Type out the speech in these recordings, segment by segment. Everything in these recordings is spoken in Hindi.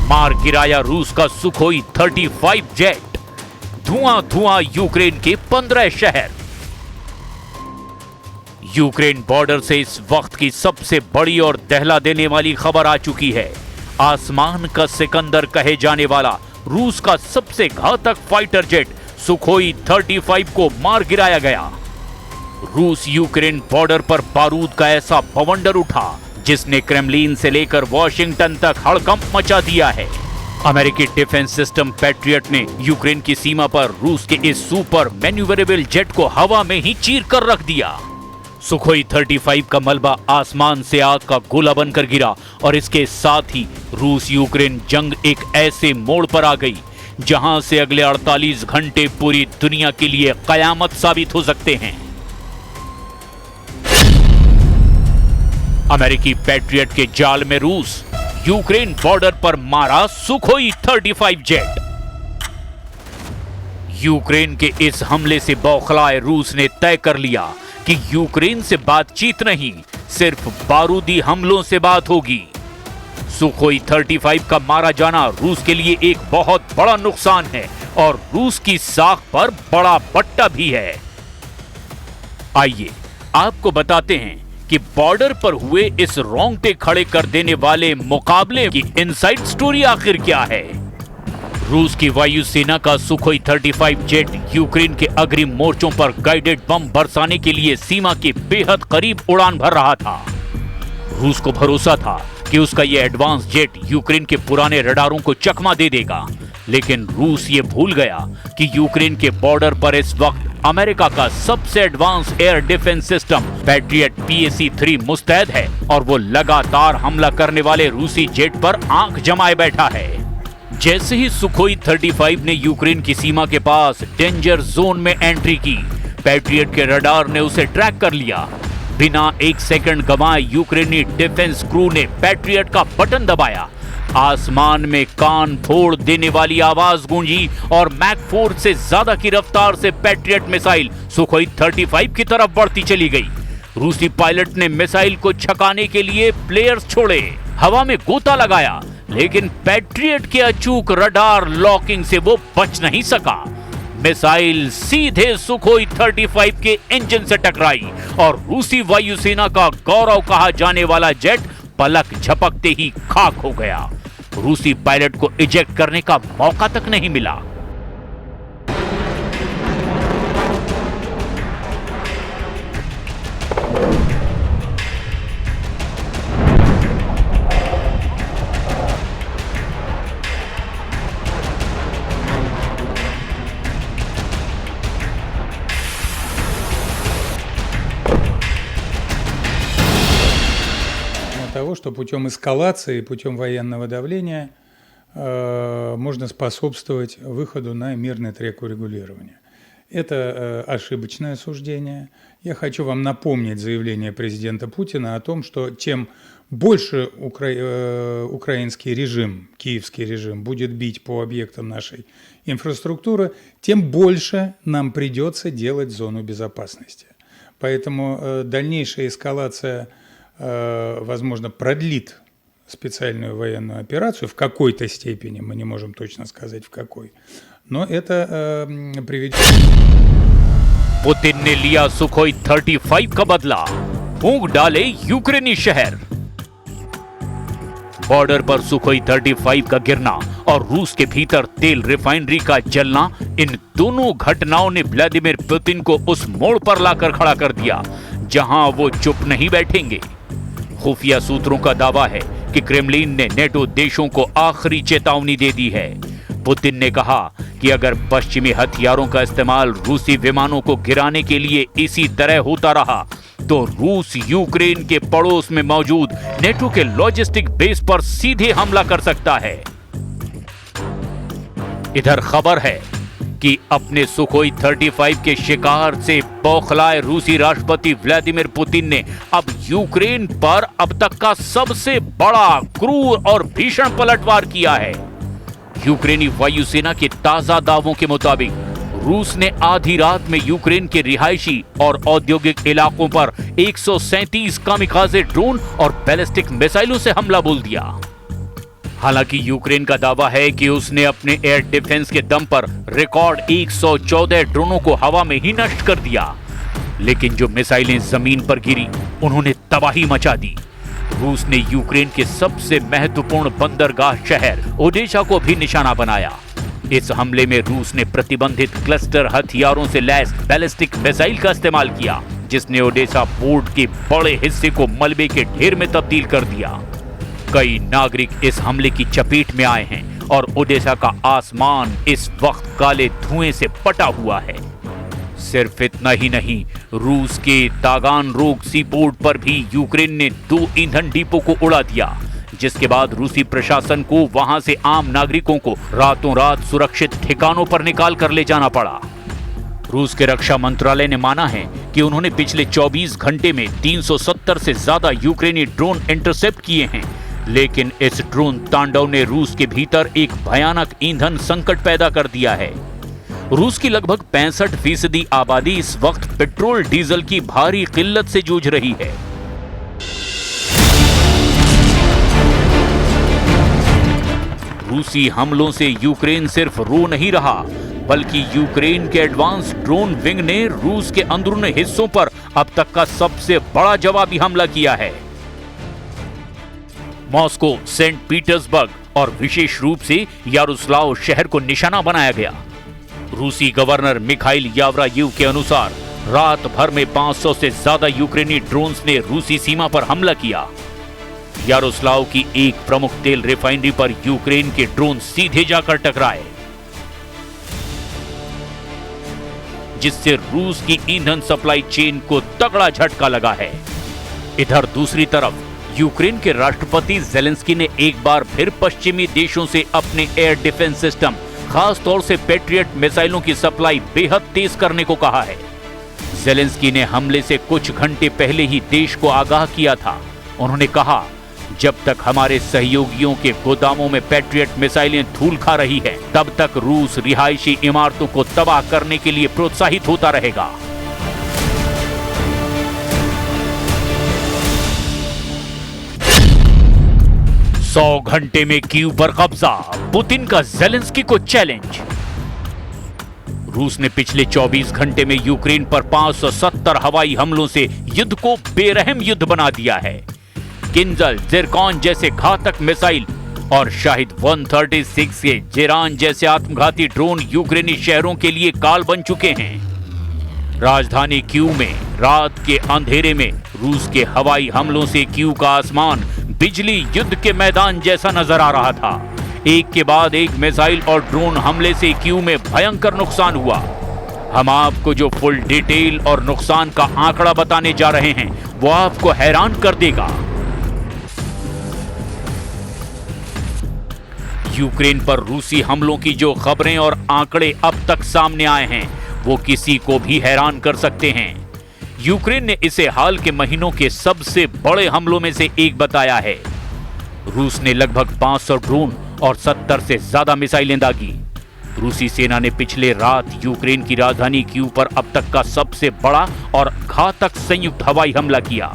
मार गिराया रूस का सुखोई 35 जेट। धुआं धुआं यूक्रेन के 15 शहर। यूक्रेन बॉर्डर से इस वक्त की सबसे बड़ी और दहला देने वाली खबर आ चुकी है। आसमान का सिकंदर कहे जाने वाला रूस का सबसे घातक फाइटर जेट सुखोई 35 को मार गिराया गया। रूस यूक्रेन बॉर्डर पर बारूद का ऐसा बवंडर उठा जिसने क्रेमलिन से लेकर वॉशिंगटन तक हड़कंप मचा दिया है। अमेरिकी डिफेंस सिस्टम पैट्रियट ने यूक्रेन की सीमा पर रूस के इस सुपर मैन्यूवरेबल जेट को हवा में ही चीर कर रख दिया। सुखोई 35 का मलबा आसमान से आग का गोला बनकर गिरा और इसके साथ ही रूस यूक्रेन जंग एक ऐसे मोड़ पर आ गई जहां से अगले 48 घंटे पूरी दुनिया के लिए कयामत साबित हो सकते हैं। अमेरिकी पैट्रियट के जाल में रूस, यूक्रेन बॉर्डर पर मारा सुखोई 35 जेट। यूक्रेन के इस हमले से बौखलाए रूस ने तय कर लिया कि यूक्रेन से बातचीत नहीं, सिर्फ बारूदी हमलों से बात होगी। सुखोई 35 का मारा जाना रूस के लिए एक बहुत बड़ा नुकसान है और रूस की साख पर बड़ा बट्टा भी है। आइए आपको बताते हैं कि बॉर्डर पर हुए इस रोंगटे खड़े कर देने वाले मुकाबले की इनसाइड स्टोरी आखिर क्या है। रूस की वायुसेना का सुखोई 35 जेट यूक्रेन के अग्रिम मोर्चों पर गाइडेड बम बरसाने के लिए सीमा के बेहद करीब उड़ान भर रहा था। रूस को भरोसा था कि उसका यह एडवांस जेट यूक्रेन के पुराने रडारों को चकमा दे देगा, लेकिन रूस ये भूल गया कि यूक्रेन के बॉर्डर पर इस वक्त अमेरिका का सबसे advance air defence system patriot PAC-3 मुस्तैद है और वो लगातार हमला करने वाले रूसी जेट पर आंख जमाए बैठा है। जैसे ही सुखोई 35 ने यूक्रेन की सीमा के पास डेंजर जोन में एंट्री की, पैट्रियट के रडार ने उसे ट्रैक कर लिया। बिना एक सेकंड गंवाए यूक्रेनी डिफेंस क्रू ने पैट्रियट का बटन दबाया। आसमान में कान फोड़ देने वाली आवाज गूंजी और मैक 4 से ज्यादा की रफ्तार से पैट्रियट मिसाइल सुखोई 35 की तरफ बढ़ती चली गई। रूसी पायलट ने मिसाइल को छकाने के लिए प्लेयर्स छोड़े, हवा में गोता लगाया, लेकिन पैट्रियट के अचूक रडार लॉकिंग से वो बच नहीं सका। मिसाइल सीधे सुखोई 35 के इंजन से टकराई और रूसी वायुसेना का गौरव कहा जाने वाला जेट पलक झपकते ही खाक हो गया। रूसी पायलट को इजेक्ट करने का मौका तक नहीं मिला। Того, что путем эскалации, путем военного давления можно способствовать выходу на мирный трек урегулирования. Это ошибочное суждение. Я хочу вам напомнить заявление президента Путина о том, что чем больше украинский режим, киевский режим будет бить по объектам нашей инфраструктуры, тем больше нам придется делать зону безопасности. Поэтому дальнейшая эскалация возможно, продлит специальную военную операцию в какой-то степени, мы не можем точно сказать в какой, но это приведет... पुतिन ने लिया सुखोई 35 का बदला, फूंक डाले यूक्रेनी शहर। बॉर्डर पर सुखोई 35 का गिरना और रूस के भीतर तेल रिफाइनरी का जलना, इन दोनों घटनाओं ने व्लादिमीर पुतिन को उस मोड़ पर लाकर खड़ा कर दिया जहां वो चुप नहीं बैठेंगे। खुफिया सूत्रों का दावा है कि क्रेमलिन ने नेटो देशों को आखिरी चेतावनी दे दी है। पुतिन ने कहा कि अगर पश्चिमी हथियारों का इस्तेमाल रूसी विमानों को गिराने के लिए इसी तरह होता रहा तो रूस यूक्रेन के पड़ोस में मौजूद नेटो के लॉजिस्टिक बेस पर सीधे हमला कर सकता है। इधर खबर है कि अपने सुखोई 35 के शिकार से बौखलाए रूसी राष्ट्रपति व्लादिमीर पुतिन ने अब यूक्रेन पर अब तक का सबसे बड़ा क्रूर और भीषण पलटवार किया है। यूक्रेनी वायुसेना के ताजा दावों के मुताबिक रूस ने आधी रात में यूक्रेन के रिहायशी और औद्योगिक इलाकों पर 137 कामिकाज़े ड्रोन और बैलिस्टिक मिसाइलों से हमला बोल दिया। हालांकि यूक्रेन का दावा है कि उसने अपने एयर डिफेंस के दम पर रिकॉर्ड 114 ड्रोनों को हवा में ही नष्ट कर दिया, लेकिन जो मिसाइलें जमीन पर गिरी उन्होंने तबाही मचा दी। रूस ने यूक्रेन के सबसे महत्वपूर्ण बंदरगाह शहर ओडेसा को भी निशाना बनाया। इस हमले में रूस ने प्रतिबंधित क्लस्टर हथियारों से लैस बैलिस्टिक मिसाइल का इस्तेमाल किया, जिसने ओडेसा पोर्ट के बड़े हिस्से को मलबे के ढेर में तब्दील कर दिया। कई नागरिक इस हमले की चपेट में आए हैं और ओडेसा का आसमान इस वक्त काले धुएं से पटा हुआ है। सिर्फ इतना ही नहीं, रूस के तागानरोग सी पोर्ट पर भी यूक्रेन ने 2 ईंधन डिपो को उड़ा दिया, जिसके बाद रूसी प्रशासन को वहां से आम नागरिकों को रातों रात सुरक्षित ठिकानों पर निकाल कर ले जाना पड़ा। रूस के रक्षा मंत्रालय ने माना है कि उन्होंने पिछले 24 घंटे में 370 से ज्यादा यूक्रेनी ड्रोन इंटरसेप्ट किए हैं, लेकिन इस ड्रोन तांडव ने रूस के भीतर एक भयानक ईंधन संकट पैदा कर दिया है। रूस की लगभग 65% आबादी इस वक्त पेट्रोल डीजल की भारी किल्लत से जूझ रही है। रूसी हमलों से यूक्रेन सिर्फ रो नहीं रहा, बल्कि यूक्रेन के एडवांस ड्रोन विंग ने रूस के अंदरूनी हिस्सों पर अब तक का सबसे बड़ा जवाबी हमला किया है। मॉस्को, सेंट पीटर्सबर्ग और विशेष रूप से यारोस्लाव शहर को निशाना बनाया गया। रूसी गवर्नर मिखाइल यावरायेव के अनुसार रात भर में 500 से ज्यादा यूक्रेनी ड्रोन्स ने रूसी सीमा पर हमला किया। यारोस्लाव की एक प्रमुख तेल रिफाइनरी पर यूक्रेन के ड्रोन सीधे जाकर टकराए, जिससे रूस की ईंधन सप्लाई चेन को तगड़ा झटका लगा है। इधर दूसरी तरफ यूक्रेन के राष्ट्रपति जेलेंस्की ने एक बार फिर पश्चिमी देशों से अपने एयर डिफेंस सिस्टम, खास तौर से पैट्रियट मिसाइलों की सप्लाई बेहद तेज करने को कहा है। जेलेंस्की ने हमले से कुछ घंटे पहले ही देश को आगाह किया था। उन्होंने कहा, जब तक हमारे सहयोगियों के गोदामों में पैट्रियट मिसाइलें धूल खा रही है, तब तक रूस रिहायशी इमारतों को तबाह करने के लिए प्रोत्साहित होता रहेगा। सौ घंटे में कीव पर कब्जा, पुतिन का जेलेंस्की को चैलेंज। रूस ने पिछले 24 घंटे में यूक्रेन पर 570 हवाई हमलों से युद्ध को बेरहम युद्ध बना दिया है। किंजल, जिरकॉन जैसे घातक मिसाइल और शाहिद 136 के जेरान जैसे आत्मघाती ड्रोन यूक्रेनी शहरों के लिए काल बन चुके हैं। राजधानी कीव में रात के अंधेरे में रूस के हवाई हमलों से कीव का आसमान बिजली युद्ध के मैदान जैसा नजर आ रहा था। एक के बाद एक मिसाइल और ड्रोन हमले से कीव में भयंकर नुकसान हुआ। हम आपको जो फुल डिटेल और नुकसान का आंकड़ा बताने जा रहे हैं, वो आपको हैरान कर देगा। यूक्रेन पर रूसी हमलों की जो खबरें और आंकड़े अब तक सामने आए हैं, वो किसी को भी हैरान कर सकते हैं। यूक्रेन ने इसे हाल के महीनों के सबसे बड़े हमलों में से एक बताया है। रूस ने लगभग 500 ड्रोन और 70 से ज्यादा मिसाइलें दागी। रूसी सेना ने पिछले रात यूक्रेन की राजधानी कीव पर अब तक का सबसे बड़ा और घातक संयुक्त हवाई हमला किया।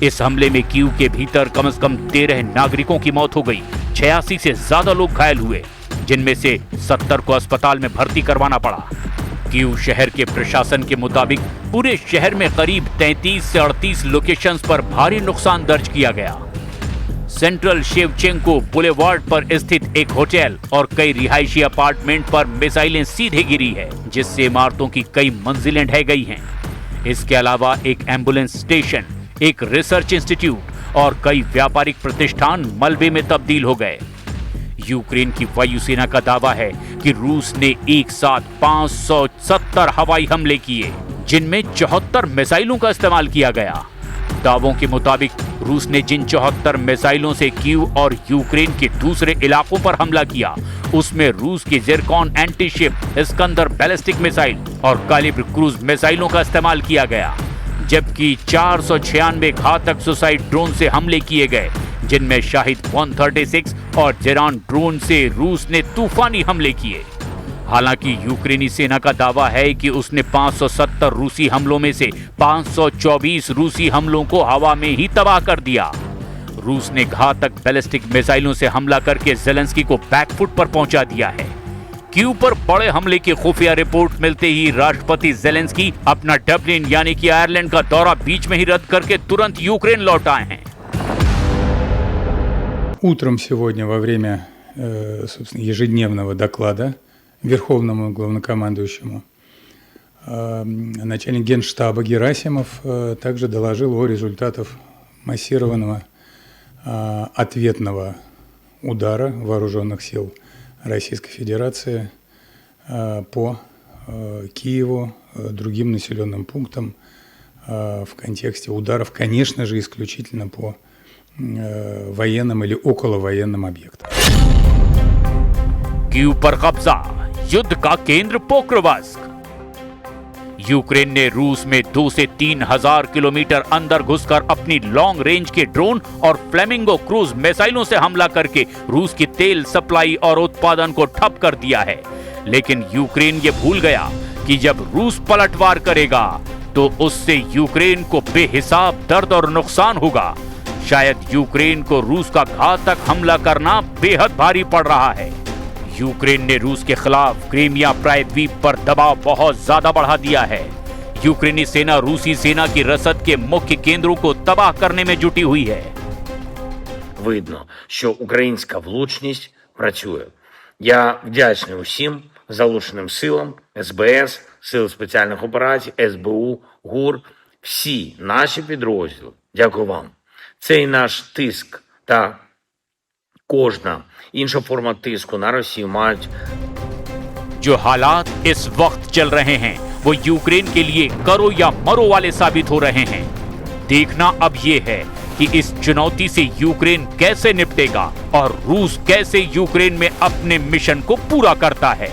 इस हमले में कीव के भीतर कम से कम 13 नागरिकों की मौत हो गई, 86 से ज्यादा लोग घायल हुए, जिनमें से 70 को अस्पताल में भर्ती करवाना पड़ा। कीव शहर के प्रशासन के मुताबिक पूरे शहर में करीब 33 से 38 लोकेशंस पर भारी नुकसान दर्ज किया गया। सेंट्रल शेवचेंको बुलेवार्ड पर स्थित एक होटल और कई रिहायशी अपार्टमेंट पर मिसाइलें सीधे गिरी है, जिससे इमारतों की कई मंजिलें ढह गई हैं। इसके अलावा एक एम्बुलेंस स्टेशन, एक रिसर्च इंस्टीट्यूट और कई व्यापारिक प्रतिष्ठान मलबे में तब्दील हो गए। यूक्रेन की वायुसेना का दावा है कि रूस ने एक साथ 570 हवाई हमले किए, जिनमें 74 मिसाइलों का इस्तेमाल किया गया। दावों के मुताबिक रूस ने जिन 74 मिसाइलों से कीव और यूक्रेन के दूसरे इलाकों पर हमला किया, उसमें रूस की Zircon antiship, Iskander ballistic missile और कालिब्र क्रूज मिसाइलों का इस्तेमाल किया गया, जबकि 496 घातक सुसाइड ड्रोन से हमले किए गए, जिनमें शाहिद 136 और जेरान ड्रोन से रूस ने तूफानी हमले किए। हालांकि यूक्रेनी सेना का दावा है कि उसने 570 रूसी हमलों में से 524 रूसी हमलों को हवा में ही तबाह कर दिया। रूस ने घातक बैलिस्टिक मिसाइलों से हमला करके जेलेंस्की को बैकफुट पर पहुंचा दिया है। कीव पर बड़े हमले की खुफिया रिपोर्ट मिलते ही राष्ट्रपति जेलेंस्की अपना डब्लिन यानी कि आयरलैंड का दौरा बीच में ही रद्द करके तुरंत यूक्रेन लौट आए हैं। Утром сегодня во время, собственно, ежедневного доклада Верховному главнокомандующему начальник Генштаба Герасимов также доложил о результатах массированного ответного удара вооруженных сил Российской Федерации по Киеву, другим населенным пунктам в контексте ударов, конечно же, исключительно по военным или околовоенным объектам. कीव पर कब्जा, युद्ध का केंद्र पोक्रोवस्क। यूक्रेन ने रूस में 2 से 3 हजार किलोमीटर अंदर घुसकर अपनी लॉन्ग रेंज के ड्रोन और फ्लेमिंगो क्रूज मिसाइलों से हमला करके रूस की तेल सप्लाई और उत्पादन को ठप कर दिया है। लेकिन यूक्रेन ये भूल गया कि जब रूस पलटवार करेगा तो उससे यूक्रेन को बेहिसाब दर्द और नुकसान होगा। शायद यूक्रेन को रूस का घातक हमला करना बेहद भारी पड़ रहा है। यूक्रेन ने रूस के खिलाफ क्रीमिया प्रायद्वीप पर दबाव बहुत ज्यादा बढ़ा दिया है। यूक्रेनी सेना रूसी सेना की रसद के मुख्य केंद्रों को तबाह करने में जुटी हुई है। Видно, що українська влучність працює. Я вдячний усім залученим силам, СБС, Сил спеціальних операцій, СБУ, ГУР, всі наші підрозділи. Дякую вам. Цей наш тиск та кожна інша форма тиску на Росію мають जो हालात इस वक्त चल रहे हैं वो यूक्रेन के लिए करो या मरो वाले साबित हो रहे हैं। देखना अब ये है कि इस चुनौती से यूक्रेन कैसे निपटेगा और रूस कैसे यूक्रेन में अपने मिशन को पूरा करता है।